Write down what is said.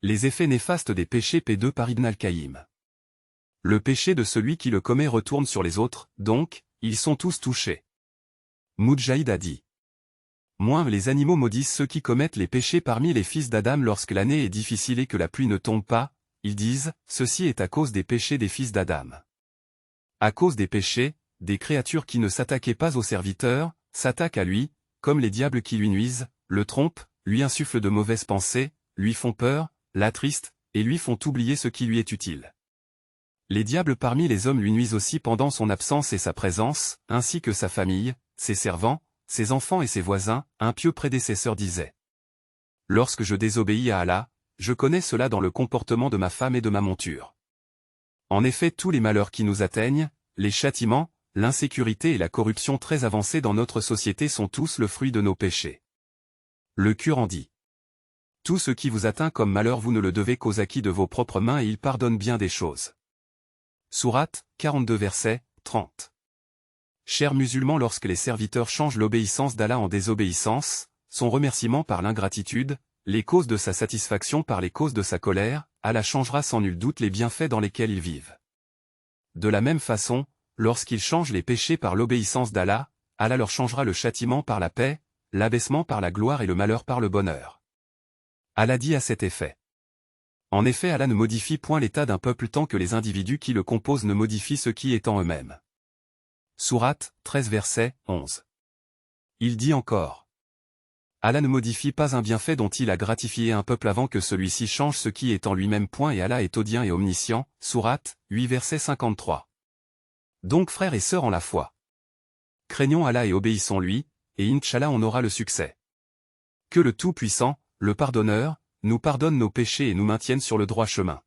Les effets néfastes des péchés P2 par Ibn al-Qayyim. Le péché de celui qui le commet retourne sur les autres, donc, ils sont tous touchés. Moudjahid a dit. Moins les animaux maudissent ceux qui commettent les péchés parmi les fils d'Adam lorsque l'année est difficile et que la pluie ne tombe pas, ils disent, ceci est à cause des péchés des fils d'Adam. À cause des péchés, des créatures qui ne s'attaquaient pas au serviteur, s'attaquent à lui, comme les diables qui lui nuisent, le trompent, lui insufflent de mauvaises pensées, lui font peur, l'attristent, et lui font oublier ce qui lui est utile. Les diables parmi les hommes lui nuisent aussi pendant son absence et sa présence, ainsi que sa famille, ses servants, ses enfants et ses voisins, un pieux prédécesseur disait. Lorsque je désobéis à Allah, je connais cela dans le comportement de ma femme et de ma monture. En effet, tous les malheurs qui nous atteignent, les châtiments, l'insécurité et la corruption très avancée dans notre société sont tous le fruit de nos péchés. Le Coran dit. Tout ce qui vous atteint comme malheur vous ne le devez qu'aux acquis de vos propres mains et il pardonne bien des choses. Sourate 42 verset 30. Chers musulmans, lorsque les serviteurs changent l'obéissance d'Allah en désobéissance, son remerciement par l'ingratitude, les causes de sa satisfaction par les causes de sa colère, Allah changera sans nul doute les bienfaits dans lesquels ils vivent. De la même façon, lorsqu'ils changent les péchés par l'obéissance d'Allah, Allah leur changera le châtiment par la paix, l'abaissement par la gloire et le malheur par le bonheur. Allah dit à cet effet. En effet, Allah ne modifie point l'état d'un peuple tant que les individus qui le composent ne modifient ce qui est en eux-mêmes. Sourate 13 verset 11. Il dit encore. Allah ne modifie pas un bienfait dont il a gratifié un peuple avant que celui-ci change ce qui est en lui-même. Et Allah est audient et omniscient. Sourate 8 verset 53. Donc frères et sœurs en la foi. Craignons Allah et obéissons-lui, et Inch'Allah on aura le succès. Que le Tout-Puissant, le Pardonneur, nous pardonne nos péchés et nous maintienne sur le droit chemin.